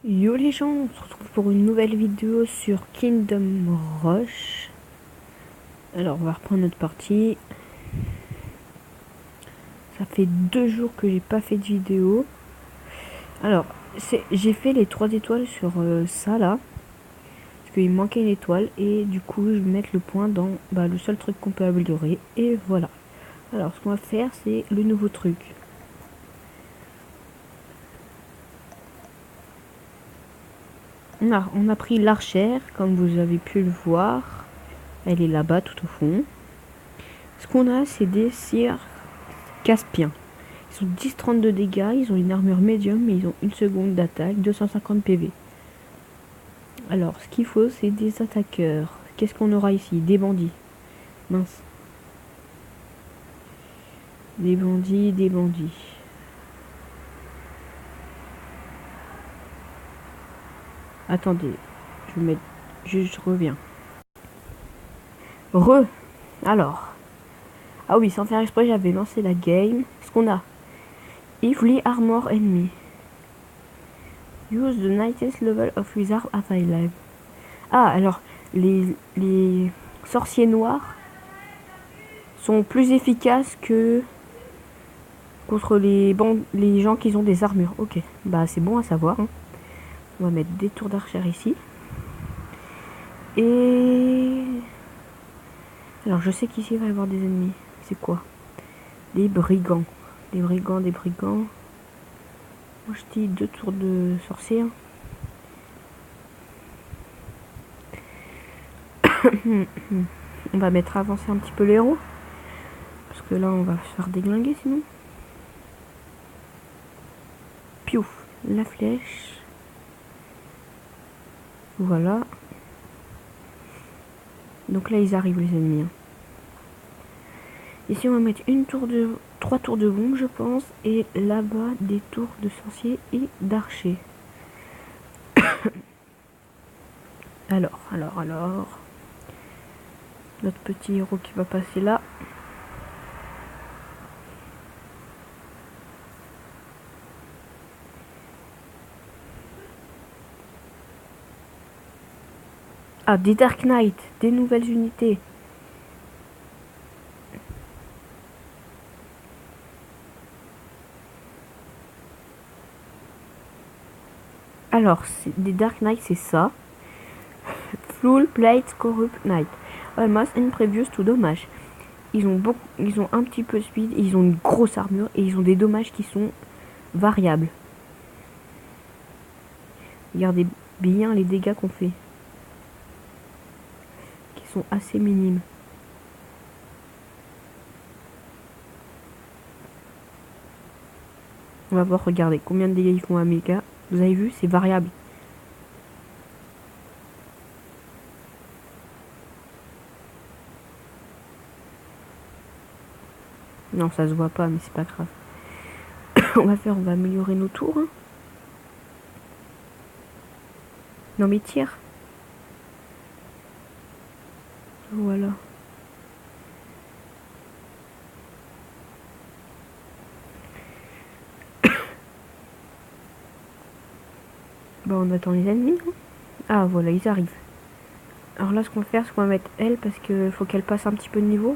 Yo les gens, on se retrouve pour une nouvelle vidéo sur Kingdom Rush. Alors on va reprendre notre partie. Ça fait 2 jours que j'ai pas fait de vidéo. Alors j'ai fait les 3 étoiles sur ça là. Parce qu'il me manquait une étoile. Et du coup je vais mettre le point dans le seul truc qu'on peut améliorer. Et voilà. Alors ce qu'on va faire c'est le nouveau truc. On a pris l'archère comme vous avez pu le voir. Elle est là-bas tout au fond. Ce qu'on a c'est des cires caspiens. Ils ont 10-32 dégâts, ils ont une armure médium, mais ils ont 1 seconde d'attaque, 250 PV. Alors, ce qu'il faut, c'est des attaqueurs. Qu'est-ce qu'on aura ici? Des bandits. Mince. Des bandits, des bandits. Attendez, je vais mettre... Je reviens. Alors. Ah oui, sans faire exprès, j'avais lancé la game. Ce qu'on a? Evely Armor Enemy. Use the nicest level of wizard available. Ah, alors, les sorciers noirs sont plus efficaces que contre les gens qui ont des armures. Ok, bah c'est bon à savoir. Hein. On va mettre des tours d'archère ici. Et... alors je sais qu'ici il va y avoir des ennemis. C'est quoi? Des brigands. Des brigands, des brigands. Moi je dis 2 tours de sorcière. On va mettre avancer un petit peu les héros. Parce que là on va se faire déglinguer sinon. Piouf, la flèche. Voilà. Donc là ils arrivent les ennemis. Hein. Ici on va mettre 3 tours de bombe je pense. Et là-bas des tours de sorciers et d'archers. Alors. Notre petit héros qui va passer là. Ah, des Dark Knight, des nouvelles unités. Alors, des Dark Knight, c'est ça. Full Plate Corrupt Knight. Almost imprevious to dommage. Ils ont un petit peu de speed, ils ont une grosse armure et ils ont des dommages qui sont variables. Regardez bien les dégâts qu'on fait. Qui sont assez minimes. On va voir, regardez, combien de dégâts ils font à méga. Vous avez vu, c'est variable. Non, ça se voit pas, mais c'est pas grave. On va améliorer nos tours. Hein. Non mais tire. Voilà. Bah on attend les ennemis. Hein. Ah voilà, ils arrivent. Alors là ce qu'on va faire, c'est qu'on va mettre elle parce qu'il faut qu'elle passe un petit peu de niveau.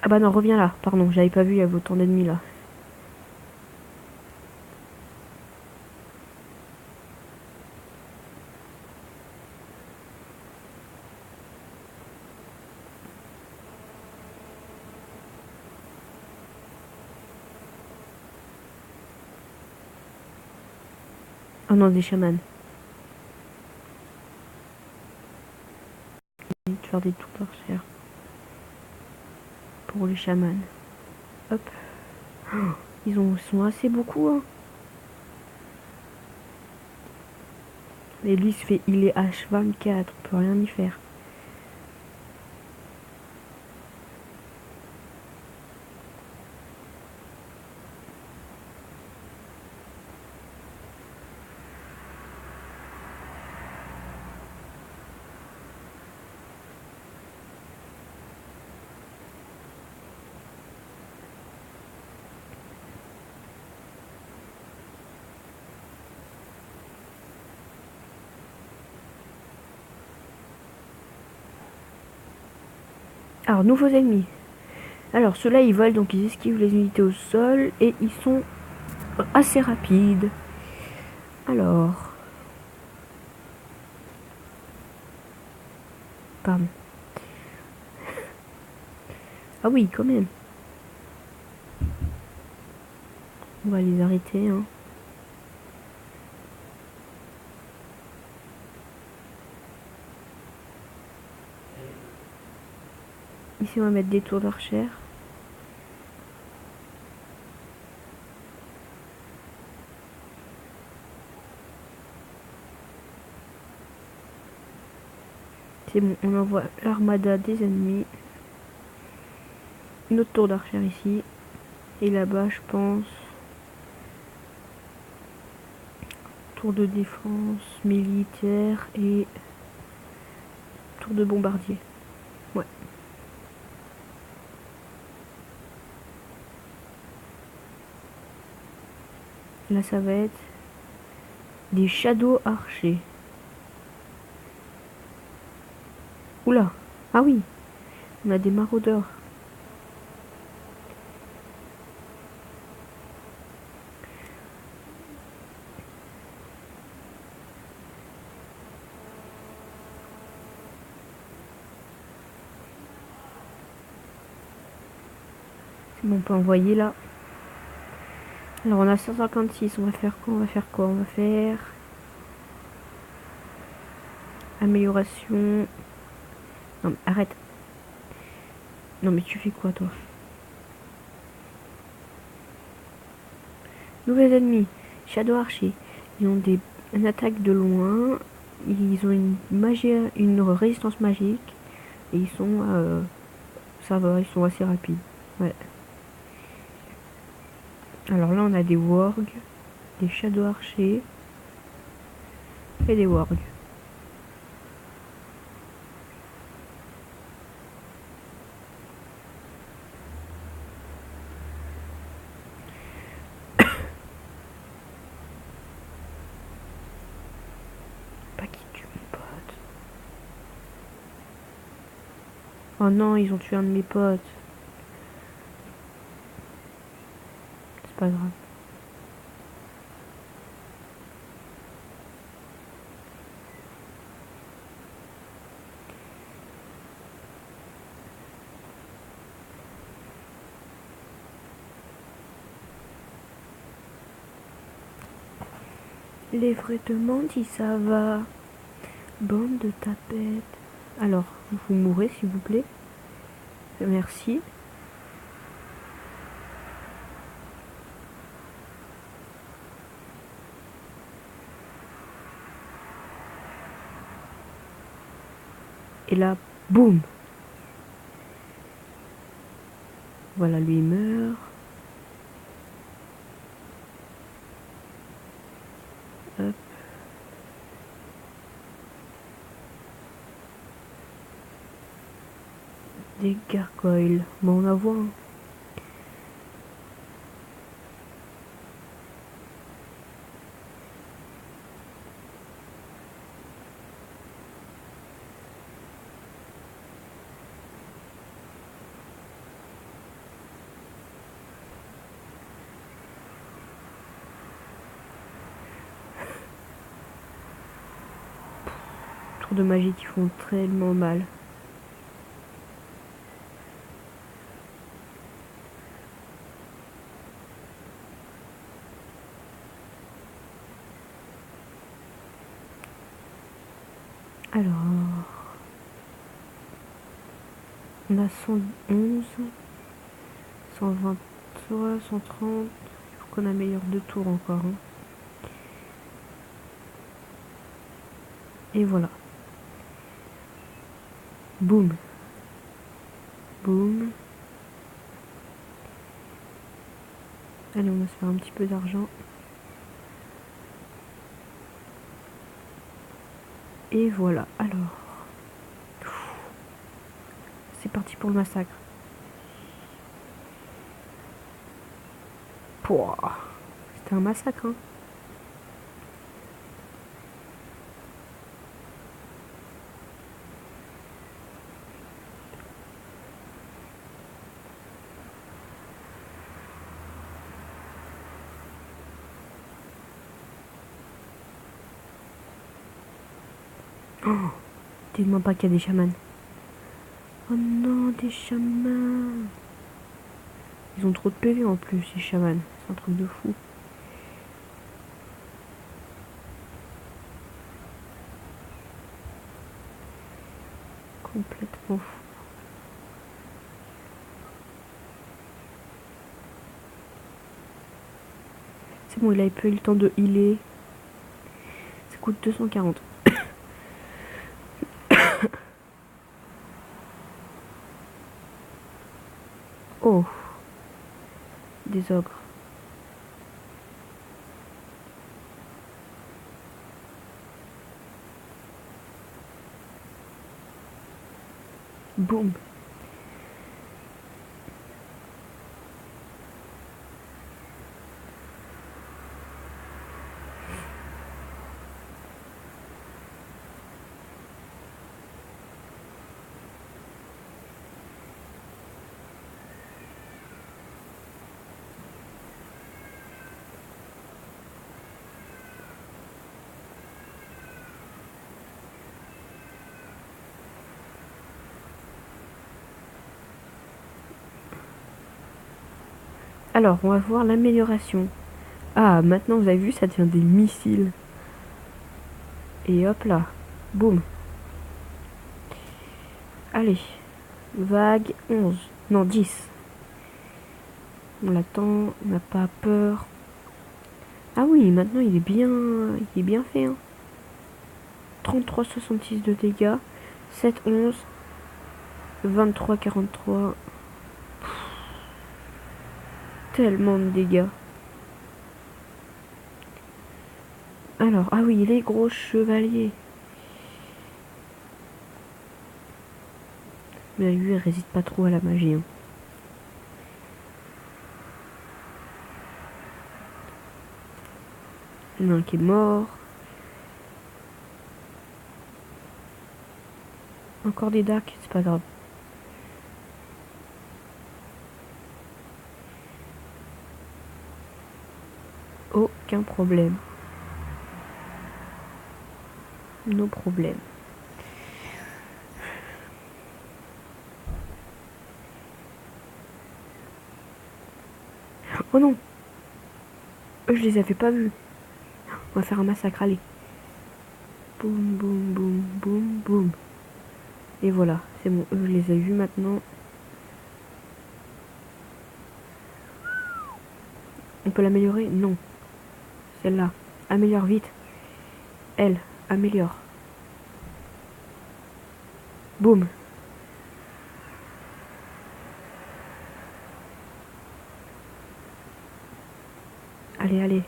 Ah bah non, reviens là. Pardon, j'avais pas vu, il y avait autant d'ennemis là. Oh non, des chamans. Je vais faire des tours d'archère. Pour les chamans. Hop. Oh, ils sont assez beaucoup. Hein. Et lui, il est H24, on peut rien y faire. Alors, nouveaux ennemis. Alors, ceux-là, ils volent, donc ils esquivent les unités au sol et ils sont assez rapides. Alors... Pardon. Ah oui, quand même. On va les arrêter, hein. Ici, on va mettre des tours d'archère. C'est bon, on envoie l'armada des ennemis. Une autre tour d'archère ici. Et là-bas, je pense... Tour de défense militaire et... Tour de bombardier. Ouais. Là, ça va être... Des shadow archers. Oula. Ah oui. On a des maraudeurs. C'est bon, on peut envoyer là. Alors on a 156, on va faire quoi? On va faire amélioration. Non mais arrête. Non mais tu fais quoi toi? Nouveaux ennemis. Shadow Archer. Ils ont une attaque de loin. Ils ont une magie, une résistance magique. Et ils sont ça va, ils sont assez rapides. Ouais. Alors là on a des wargs, des Shadow Archers et des wargs. Pas qui tue mon pote. Oh non, ils ont tué un de mes potes. C'est pas grave. Les vrais demandent si ça va. Bande de tapettes. Alors, vous mourrez s'il vous plaît. Merci. Et là, boum. Voilà, lui il meurt. Hop. Des gargoyles. Bon, on en voit. Hein. Tours de magie qui font tellement mal. Alors, on a 111, 123, 130. Il faut qu'on améliore 2 tours encore. Hein. Et voilà. Boum. Boum. Allez, on va se faire un petit peu d'argent. Et voilà. Alors. C'est parti pour le massacre. Pouah. C'était un massacre, hein. Dis-moi pas qu'il y a des chamans. Oh non, des chamans. Ils ont trop de PV en plus, ces chamans. C'est un truc de fou. Complètement fou. C'est bon, il avait pas eu le temps de healer. Ça coûte 240. Oh. Des ogres. Boum. Alors, on va voir l'amélioration. Ah, maintenant vous avez vu, ça devient des missiles. Et hop là. Boum. Allez. Vague 11. Non, 10. On l'attend, on n'a pas peur. Ah oui, maintenant il est bien fait. Hein. 33,66 de dégâts. 7,11. 23,43. Tellement de dégâts. Alors, ah oui, les gros chevaliers. Mais lui, il résiste pas trop à la magie. Hein. Il y en a un qui est mort. Encore des darks, c'est pas grave. Aucun problème. No problème. Oh non! Eux, je les avais pas vus. On va faire un massacre, allez. Boum, boum, boum, boum, boum. Et voilà, c'est bon, eux, je les ai vus maintenant. On peut l'améliorer? Non. Celle-là. Améliore vite. Elle, améliore. Boum. Allez, allez.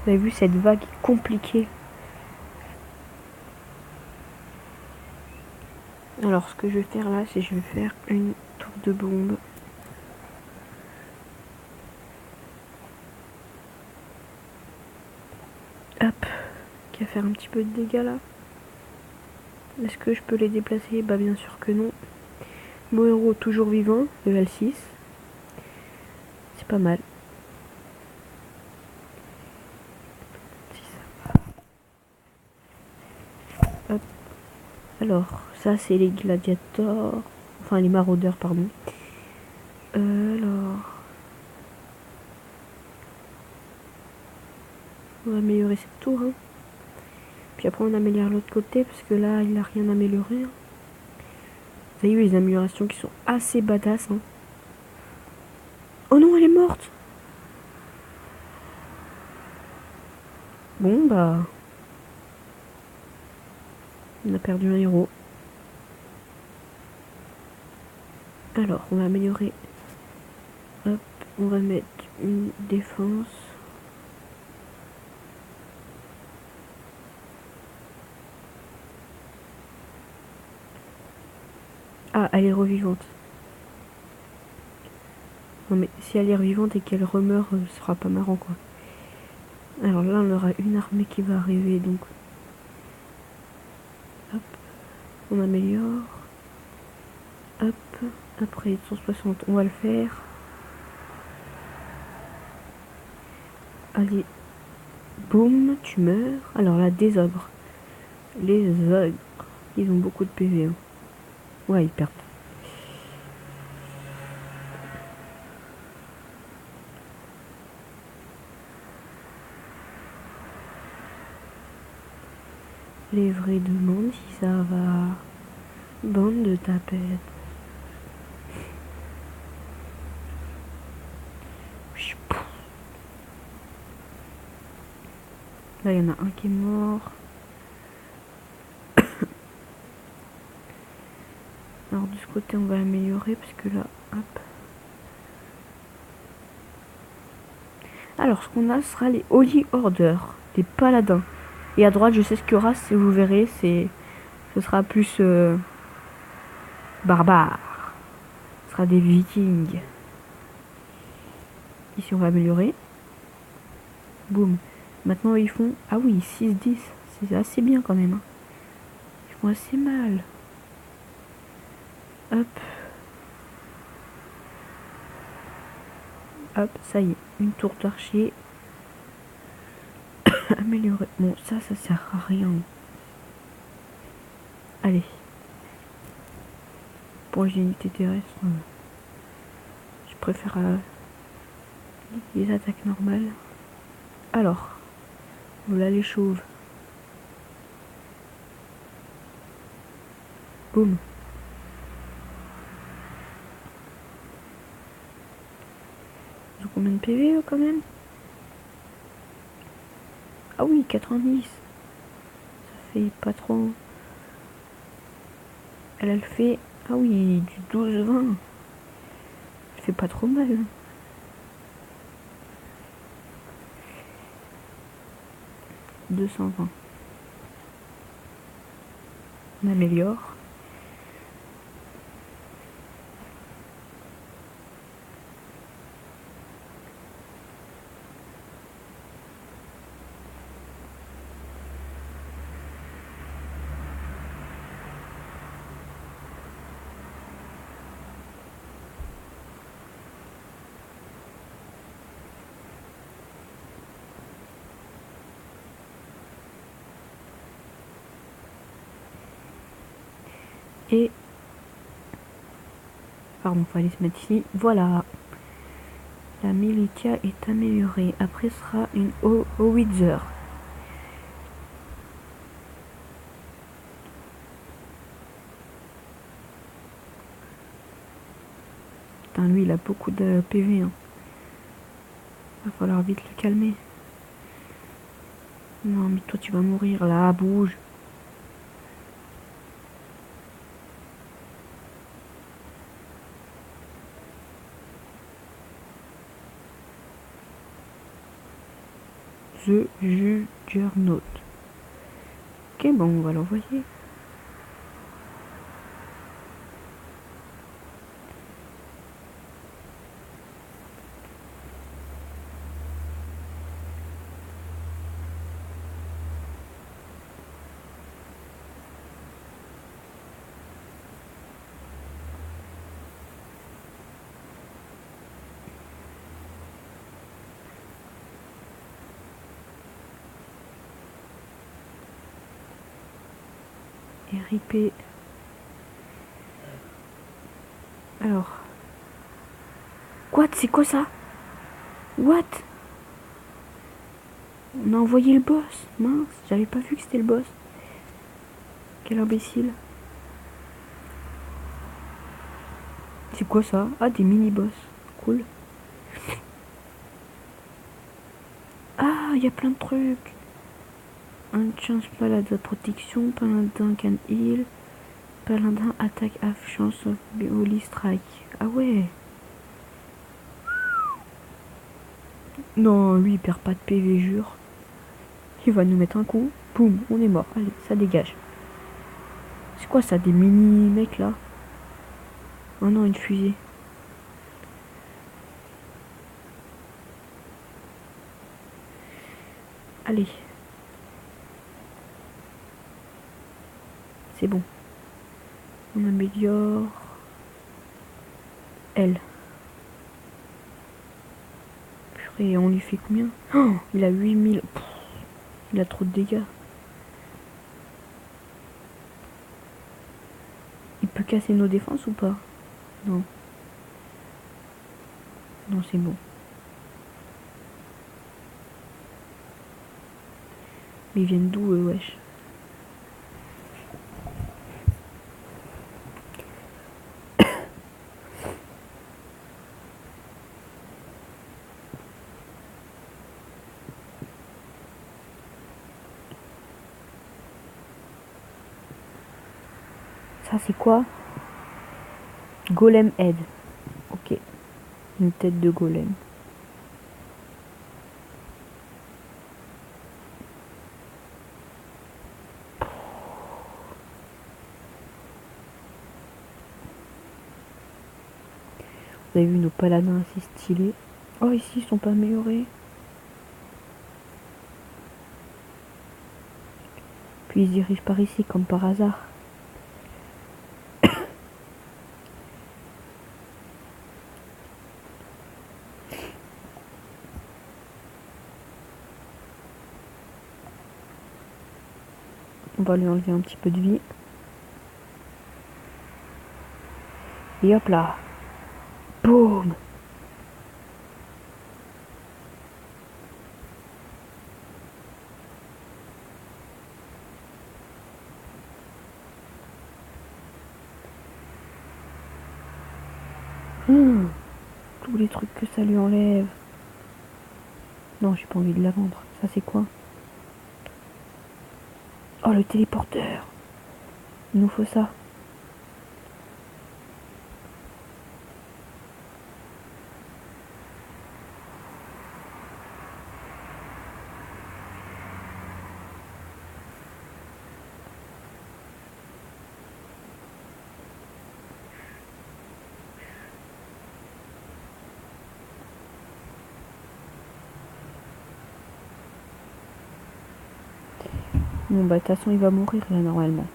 Vous avez vu cette vague compliquée. Alors ce que je vais faire là, c'est que je vais faire une tour de bombe. Hop. Qui va faire un petit peu de dégâts là. Est-ce que je peux les déplacer? Bah bien sûr que non. Mon héros toujours vivant, level 6. C'est pas mal. Hop. Alors, ça c'est les gladiators. Enfin les maraudeurs, pardon. Alors. On va améliorer cette tour. Hein. Puis après on améliore l'autre côté parce que là il n'a rien amélioré. Hein. Vous avez vu les améliorations qui sont assez badass. Hein. Oh non, elle est morte. Bon bah. On a perdu un héros. Alors on va améliorer. Hop, on va mettre une défense. Ah, elle est revivante. Non mais si elle est revivante et qu'elle remeurt, ce sera pas marrant quoi. Alors là, on aura une armée qui va arriver, donc... Hop, on améliore. Hop, après 160, on va le faire. Allez, boum, tu meurs. Alors là, des ogres. Les ogres, ils ont beaucoup de PV. Hein. Ouais, ils perdent. Les vrais demandent si ça va. Bande de tapettes. Là, il y en a un qui est mort. Alors, de ce côté, on va améliorer parce que là, hop. Alors, ce qu'on a sera les Holy Order, des paladins. Et à droite, je sais ce qu'il y aura, si vous verrez, ce sera plus barbare. Ce sera des vikings. Ici, on va améliorer. Boum. Maintenant, ils font... Ah oui, 6-10. C'est assez bien quand même. Hein. Ils font assez mal. Hop. Hop, ça y est. Une tour d'archer. Améliorée. Bon, ça sert à rien. Allez. Pour les unités terrestres, je préfère les attaques normales. Alors, voilà les chauves. Boum. Ils ont combien de PV quand même? Ah oui, 90. Ça fait pas trop. Elle fait... Ah oui, du 12-20. Ça fait pas trop mal. 220. On améliore. Et... Pardon, faut aller se mettre ici. Voilà. La militia est améliorée. Après, ce sera une Howitzer. Putain, lui, il a beaucoup de PV. Hein. Va falloir vite le calmer. Non, mais toi, tu vas mourir. Là, bouge. The Juggernaut. Ok, bon, on va l'envoyer. RIP. Alors. What? C'est quoi ça? What? On a envoyé le boss. Mince, j'avais pas vu que c'était le boss. Quel imbécile. C'est quoi ça? Ah, des mini-boss. Cool. Ah, il y a plein de trucs. Un chance paladin protection, paladin can heal, paladin attaque half chance of holy strike. Ah ouais. Non, lui il perd pas de PV, jure. Il va nous mettre un coup. Boum, on est mort. Allez, ça dégage. C'est quoi ça, des mini mecs là? Oh non, une fusée. Allez. C'est bon. On améliore. Elle. Purée, on lui fait combien? Oh, il a 8000. Pff, il a trop de dégâts. Il peut casser nos défenses ou pas? Non. Non, c'est bon. Mais ils viennent d'où, wesh? Ça, c'est quoi? Golem head. Ok. Une tête de golem. Vous avez vu nos paladins assez stylés. Oh, ici, ils sont pas améliorés. Puis ils se dirigent par ici, comme par hasard. On va lui enlever un petit peu de vie. Et hop là. Boum. Tous les trucs que ça lui enlève. Non, j'ai pas envie de la vendre. Ça, c'est quoi? Oh, le téléporteur. Il nous faut ça. Bon, bah, de toute façon, il va mourir, là, normalement.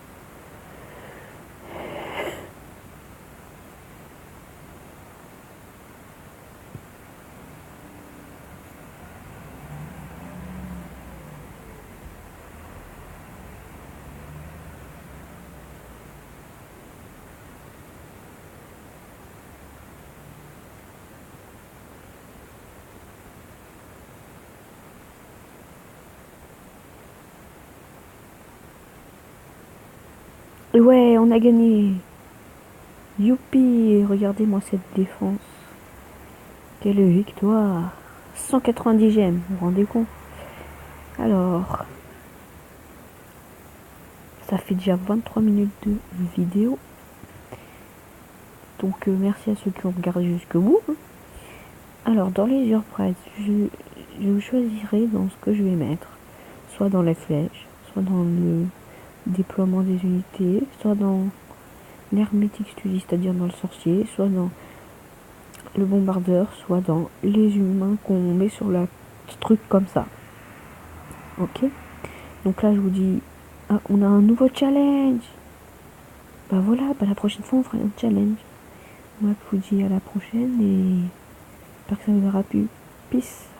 Et ouais, on a gagné. Youpi, regardez-moi cette défense. Quelle victoire. 190 gemmes, vous vous rendez compte? Alors, ça fait déjà 23 minutes de vidéo. Donc, merci à ceux qui ont regardé jusqu'au bout. Alors, dans les surprises, je choisirai dans ce que je vais mettre. Soit dans les flèches, soit dans le déploiement des unités, soit dans l'hermétique study, c'est-à-dire dans le sorcier, soit dans le bombardeur, soit dans les humains qu'on met sur la truc comme ça. Ok. Donc là, je vous dis, ah, on a un nouveau challenge. Bah voilà, bah la prochaine fois, on fera un challenge. Moi, je vous dis à la prochaine et j'espère que ça vous aura plu. Peace.